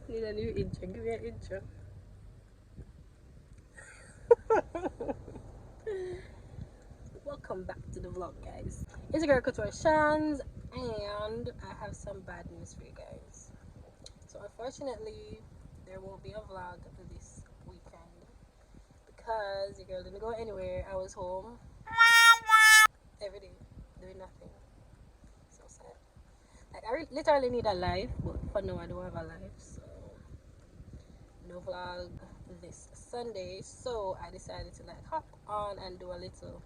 Need a new intro. Give me an intro. Welcome back to the vlog, guys. It's your girl Couture Shanz, and I have some bad news for you guys. So unfortunately, there won't be a vlog this weekend because your girl didn't go anywhere. I was home every day doing nothing. So sad. Like I literally need a life, but for now I don't have a life, so no vlog this Sunday. So I decided to like hop on and do a little,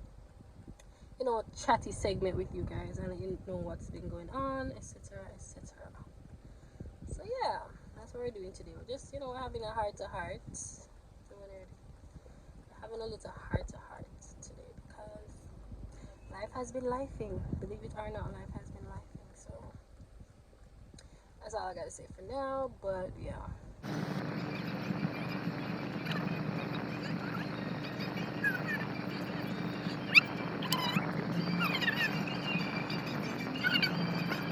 you know, chatty segment with you guys and let you know what's been going on, etc., etc. So yeah, that's what we're doing today. We're just, you know, having a heart to heart. We're having a little heart to heart today because life has been lifing. Believe it or not, life has been lifing. So that's all I gotta say for now. But yeah.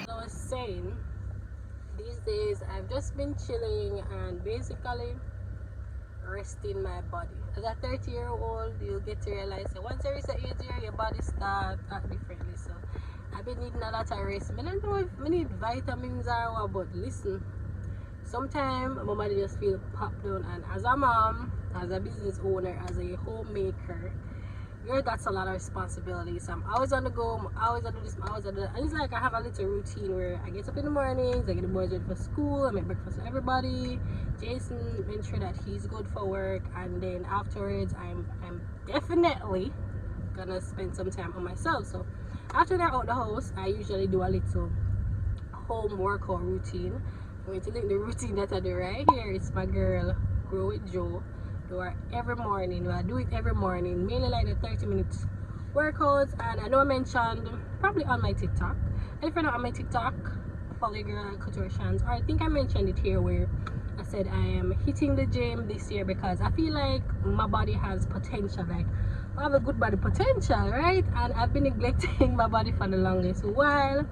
I was saying, these days I've just been chilling and basically resting my body. As a 30-year-old, you'll get to realize that once you reach the age here, your body starts act differently. So I've been needing a lot of rest. I don't know if I need vitamins or what, but listen, sometimes my body just feels popped down. And as a mom, as a business owner, as a homemaker, girl, that's a lot of responsibilities. So I'm always on the go, I'm always on this, I'm always on that. And it's like I have a little routine where I get up in the mornings, I get the boys ready for school, I make breakfast for everybody, Jason make sure that he's good for work, and then afterwards I'm definitely gonna spend some time on myself. So after they're out the house, I usually do a little home workout routine. I'm going to link the routine that I do right here. It's my girl Grow with Joe. Every morning. I do it every morning, mainly like the 30-minute workouts. And I know I mentioned probably on my TikTok, and if you're not on my TikTok, follow your girl Couture Shanz, or I think I mentioned it here where I said I am hitting the gym this year because I feel like my body has potential. Like I have a good body potential, right? And I've been neglecting my body for the longest while,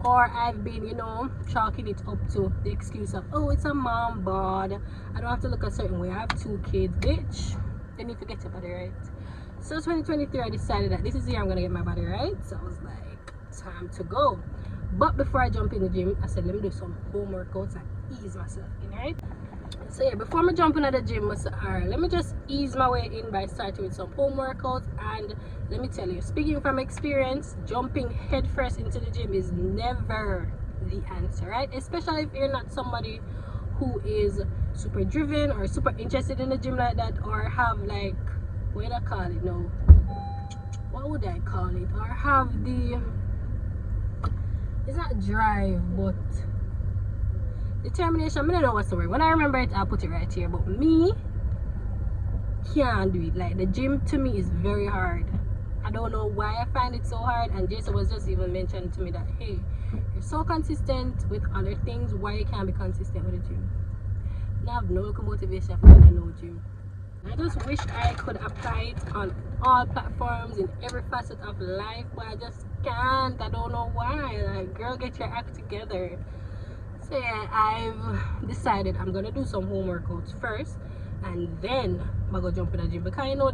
or I've been, you know, chalking it up to the excuse of, oh, it's a mom bod, I don't have to look a certain way, I have 2 kids, bitch, then you forget your body right. So 2023, I decided that this is the year I'm gonna get my body right. So I was like, time to go. But before I jump in the gym, I said let me do some home workouts and ease myself in, right? So yeah, before I jump into the gym, I said, alright, let me just ease my way in by starting with some home workouts. And let me tell you, speaking from experience, jumping headfirst into the gym is never the answer, right? Especially if you're not somebody who is super driven or super interested in the gym like that, or have like, what do I call it now? What would I call it? Or have the, it's not drive, but determination. I don't know what's the word. When I remember it, I'll put it right here. But me can't do it. Like the gym to me is very hard. I don't know why I find it so hard. And Jason was just even mentioning to me that, hey, you're so consistent with other things, why you can't be consistent with the gym? And I have no local motivation for when I know gym. I just wish I could apply it on all platforms in every facet of life, but I just can't. I don't know why. Like, girl, get your act together. So yeah, I've decided I'm gonna do some home workouts first, and then I'm gonna jump in the gym, because you know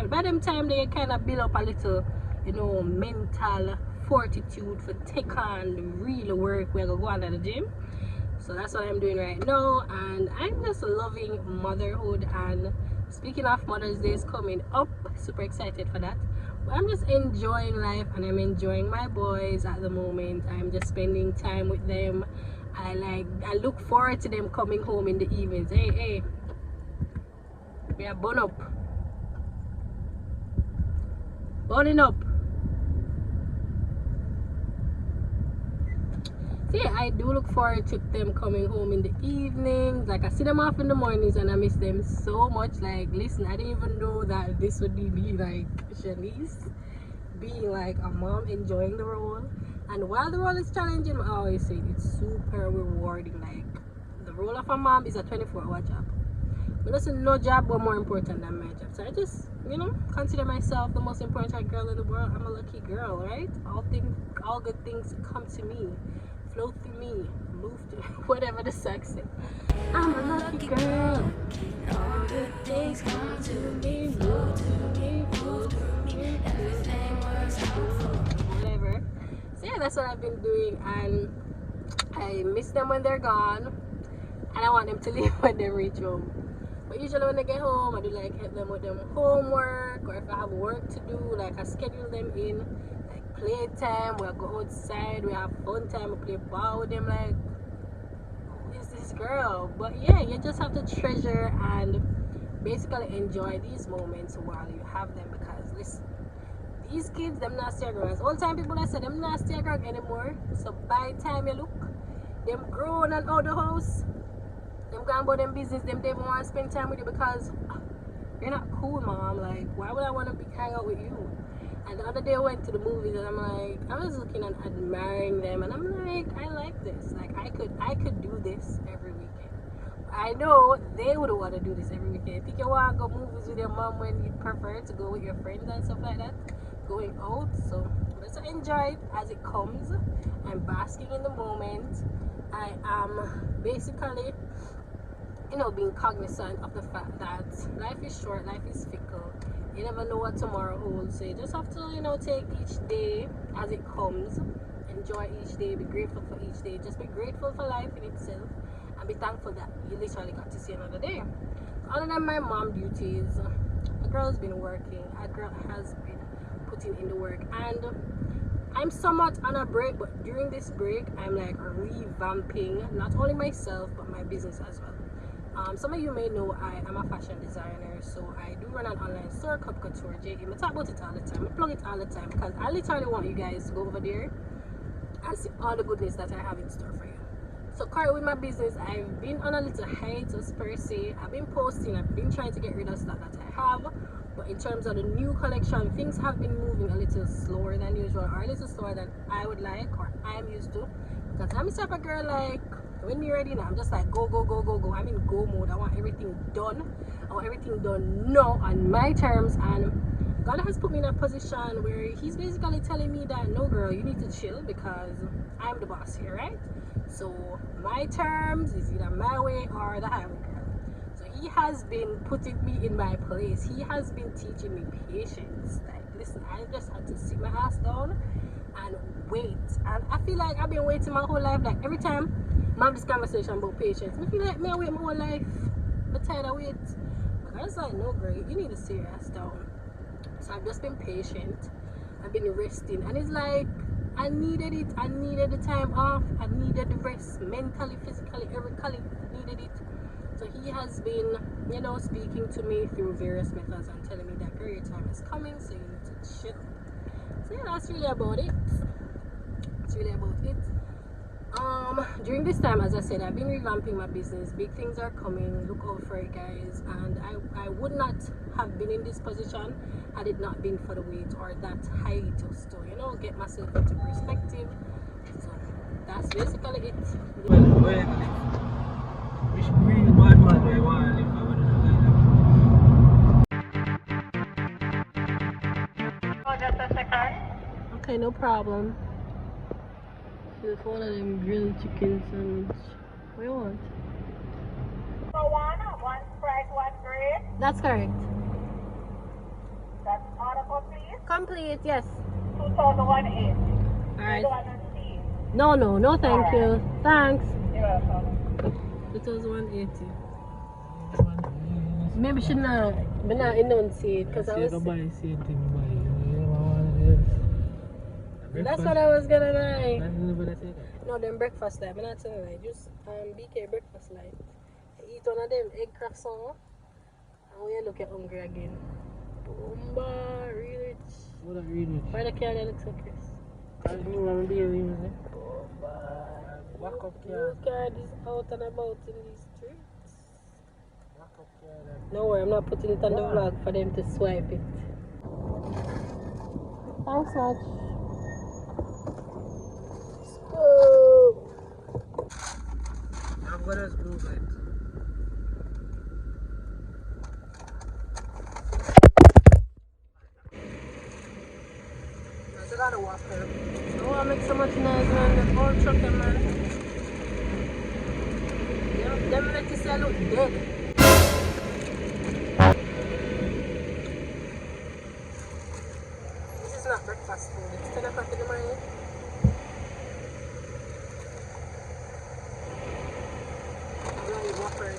by them time they kind of build up a little, you know, mental fortitude for take on the real work we're gonna go under the gym. So that's what I'm doing right now, and I'm just loving motherhood. And speaking of Mother's Day is coming up, super excited for that. But I'm just enjoying life, and I'm enjoying my boys at the moment. I'm just spending time with them. I look forward to them coming home in the evenings. Hey, we are burning up. So yeah, I do look forward to them coming home in the evenings. Like I see them off in the mornings and I miss them so much. Like, listen, I didn't even know that this would be like Shanice being like a mom, enjoying the role. And while the role is challenging, I always say it's super rewarding. Like, the role of a mom is a 24-hour job. But there's no job was more important than my job. So I just, you know, consider myself the most important girl in the world. I'm a lucky girl, right? All good things come to me, flow through me, aloof to whatever the sex is. I'm a lucky girl. All good things come to me, blue to me, blue to me. Everything works out. Whatever. So yeah, that's what I've been doing, and I miss them when they're gone, and I want them to leave when they reach home. But usually when they get home, I do like help them with them homework, or if I have work to do, like I schedule them in, like playtime, we'll go outside, we have fun time, we play ball with them, like, who is this girl? But yeah, you just have to treasure and basically enjoy these moments while you have them, because listen, these kids, them not stay grown. All time people that say them not stay grown anymore. So by the time you look, them grown and out the house, them gone about them business, them they even want to spend time with you because you're not cool, mom. Like, why would I want to be hang out with you? And the other day I went to the movies and I'm like, I was looking and admiring them, and I'm like, I like this. Like, I could do this every weekend. I know they would want to do this every weekend. Think you want to go movies with your mom when you prefer to go with your friends and stuff like that, going out. So let's enjoy it as it comes. I'm basking in the moment. I am basically, being cognizant of the fact that life is short, life is fickle. You never know what tomorrow holds. So you just have to, take each day as it comes. Enjoy each day. Be grateful for each day. Just be grateful for life in itself, and be thankful that you literally got to see another day. Other than my mom duties, a girl's been working. A girl has been putting in the work, and I'm somewhat on a break, but during this break I'm like revamping not only myself but my business as well. Some of you may know I am a fashion designer, so I do run an online store called Couture Shanz and I. I talk about it all the time, I plug it all the time, because I literally want you guys to go over there and see all the goodness that I have in store for you. So currently with my business, I've been on a little hiatus per se. I've been posting, I've been trying to get rid of stuff that I have, but in terms of the new collection, things have been moving a little slower than usual, or a little slower than I would like, or I'm used to, because I'm the type of girl, like, when you're ready now, I'm just like go, go, go, go, go. I'm in go mode. I want everything done. I want everything done now on my terms, and God has put me in a position where he's basically telling me that, no girl, you need to chill, because I'm the boss here, right? So my terms is either my way or the highway, girl. So he has been putting me in my place. He has been teaching me patience. Like, listen, I just had to sit my ass down and wait. And I feel like I've been waiting my whole life. Like, every time I have this conversation about patience, I feel like me I wait my whole life. I'm tired of wait. But I was like, no girl, you need to sit your ass down. So I've just been patient. I've been resting, and it's like I needed it. I needed the time off. I needed the rest, mentally, physically, everything. I needed it. So he has been, speaking to me through various methods and telling me that girl, your time is coming, so you need to chill. So yeah, that's really about it. That's really about it. During this time, as I said, I've been revamping my business. Big things are coming. Look out for it, guys. And I would not have been in this position had it not been for the wait, or that hiatus to, get myself into perspective. So that's basically it. Which real bad man do I want to live for? Oh, just a second. Okay, no problem. It's one of them grilled chicken sandwich. What do you want? So one Sprite, one grape. That's correct. That's order complete. Complete, yes. 2008. Alright. You don't want to see. No, thank you. Thanks. You're welcome. 2180. Maybe should not enunciate, because I was. That's what I was gonna like. No, them breakfast light. I'm not telling you. Just BK breakfast light. Eat one of them egg croissant, and when you look at hungry again. Boomba, really rich. What are you? Why the car look so crisp? I don't want to be a limousine. Boomba. Walk up This here. car is out and about in these streets. Walk up here. No worry, I'm not putting it on the vlog for them to swipe it. Thanks much. Go. I'm gonna move it. I gotta walk her. I want to make so much noise, man. The whole truck, man. Them make you say I look dead. This is not breakfast food. It's 10 o'clock in the morning. I'm gonna eat Whopper.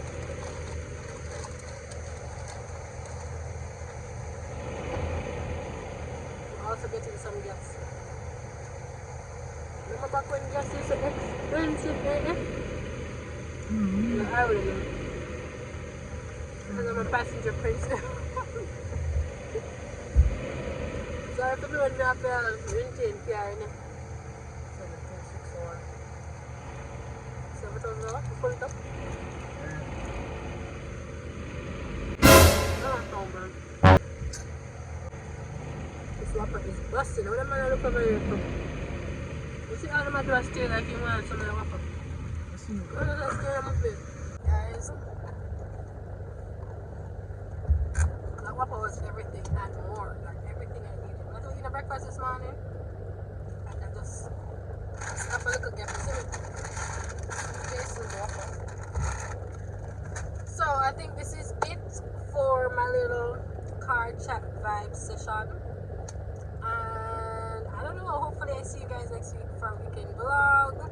I'm also getting some gas. Remember back when gas is so expensive, eh? Yeah, I will know. Because I'm a passenger princess. So I have to do it now for renting car, innit? 7261. 7,000 to full it up. Oh man. This Whopper is busting. What am I look over here for? You see all the mattress stay like you want some of the Whopper. I see you. What does that stay on my plate? Guys, that Whopper was everything and more. Like everything I needed. When I was eating breakfast this morning, and I just stuff a little gap. You see me? Tasting the Whopper. So I think this is it for my little car chat vibe session. And I don't know, hopefully I see you guys next week for a weekend vlog.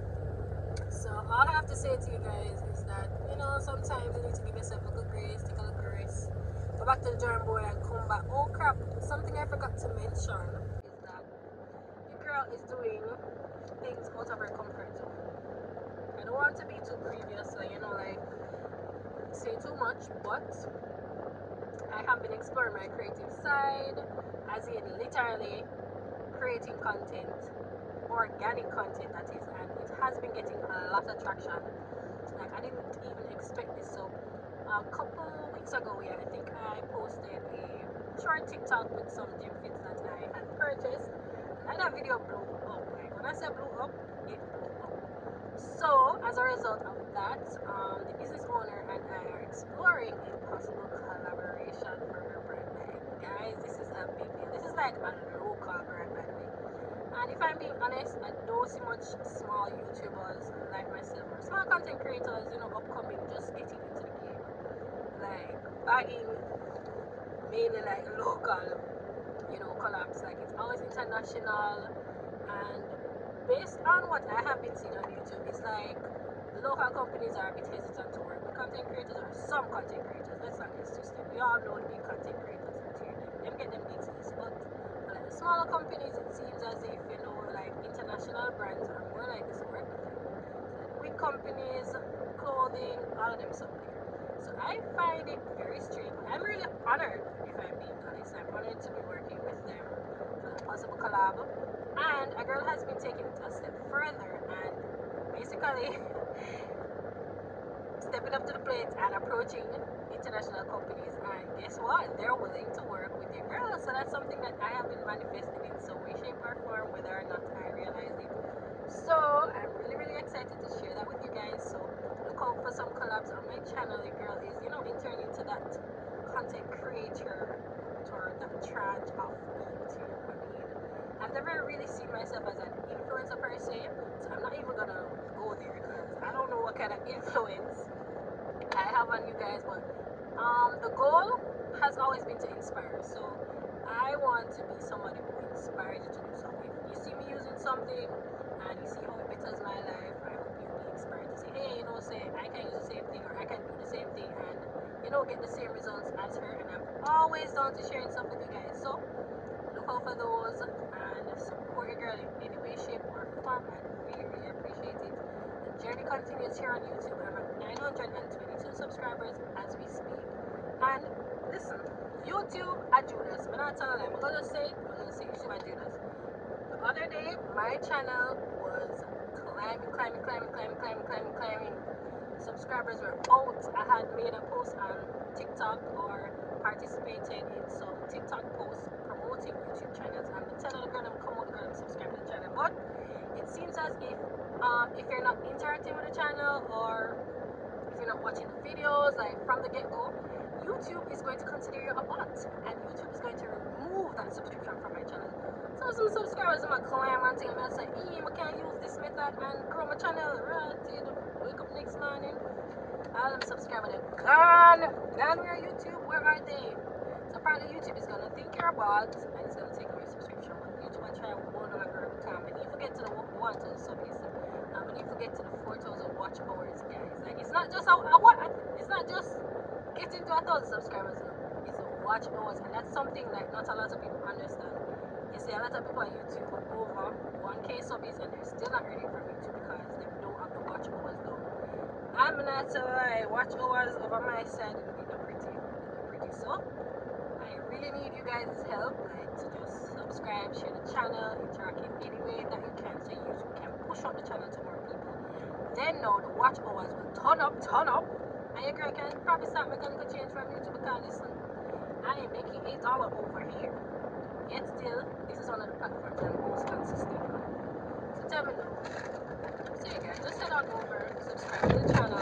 So all I have to say to you guys is that, you know, sometimes you need to give yourself a little grace, take a little grace, go back to the drawing board and come back. Oh crap, something I forgot to mention is that your girl is doing things out of her comfort zone. I don't want to be too previous, so you know, like say too much, but I have been exploring my creative side, as in literally creating content, organic content that is, and it has been getting a lot of traction. Like I didn't even expect this. So a couple weeks ago, yeah, I think I posted a short TikTok with some gym fits that I had purchased, and that video blew up. Like when I say blew up, it blew up. So as a result of that, the business owner and I are exploring a possible collaboration for her brand. Like, guys, this is a big deal. This is like a local brand, by the way. And if I'm being honest, I don't see much small YouTubers like myself or small content creators, you know, upcoming, just getting into the game. Like buying mainly like local, you know, collabs. Like it's always international, and based on what I have been seeing on YouTube, it's like local companies are a bit hesitant to work with content creators, or some content creators. Let's not get twisted. We all know the big content creators out here. Them get them gigs, but like the smaller companies, it seems as if, you know, like international brands are more likely to work with them. Like big companies, clothing, all of them stuff there. So I find it very strange. I'm really honored, if I'm being honest. I'm honored to be working with them for a possible collab. And a girl has been taking it a step further and basically stepping up to the plate and approaching international companies, and guess what? They're willing to work with your girl. So that's something that I have been manifesting in some way, shape, or form, whether or not I realize it. So I'm really, really excited to share that with you guys. So look out for some collabs on my channel. Your girl is, you know, entering into that content creator or that tranche of YouTube. I've never really seen myself as an influencer per se, so I'm not even gonna go there because I don't know what kind of influence I have on you guys. But the goal has always been to inspire. So I want to be somebody who inspires you to do something. If you see me using something and you see how it betters my life, I hope you'll be inspired to say, hey, you know, say I can use the same thing, or I can do the same thing, and you know, get the same results as her. And I'm always down to sharing stuff with you guys. So look out for those and support your girl in any way, shape, or form. I really, really appreciate it. The journey continues here on YouTube. I'm at 922 subscribers as we speak. And listen, YouTube at Judas. I'm not telling them. I'm gonna say YouTube at Judas. The other day, my channel was climbing. Subscribers were out. I had made a post on TikTok or participated in some TikTok posts promoting YouTube channels, and the channel girl them come out, girl them subscribe to the channel. But it seems as if you're not interacting with the channel, or if you're not watching the videos like from the get-go, YouTube is going to consider you a bot, and YouTube is going to remove that subscription from my channel. So some subscribers are climb and thing, and I say, I can't use this method and grow my channel. Right, wake up next morning All them subscribers are gone. Gone where YouTube? Where are they? So apparently YouTube is gonna think you're a bot and it's gonna take away subscription. But YouTube I try one over every time. And if you get to the 1,000 subs, and if you get to the 4,000 watch hours, guys, like it's not just it's not just getting to 1,000 subscribers. It's a watch hours, and that's something like not a lot of people understand. You see, a lot of people on YouTube over 1K subs and they're still not earning from YouTube because they don't have the watch hours though. I'm not so watch hours over my side in the pretty so I really need you guys' help, like to just subscribe, share the channel, interact in any way that you can so you can push out the channel to more people. Then now the watch hours will turn up, and your girl can probably start making a little change from YouTube because listen, I am making $8 over here. Yet still, this is one of the platforms I'm most consistent on. So tell me now. So you guys just head on over, subscribe to the channel.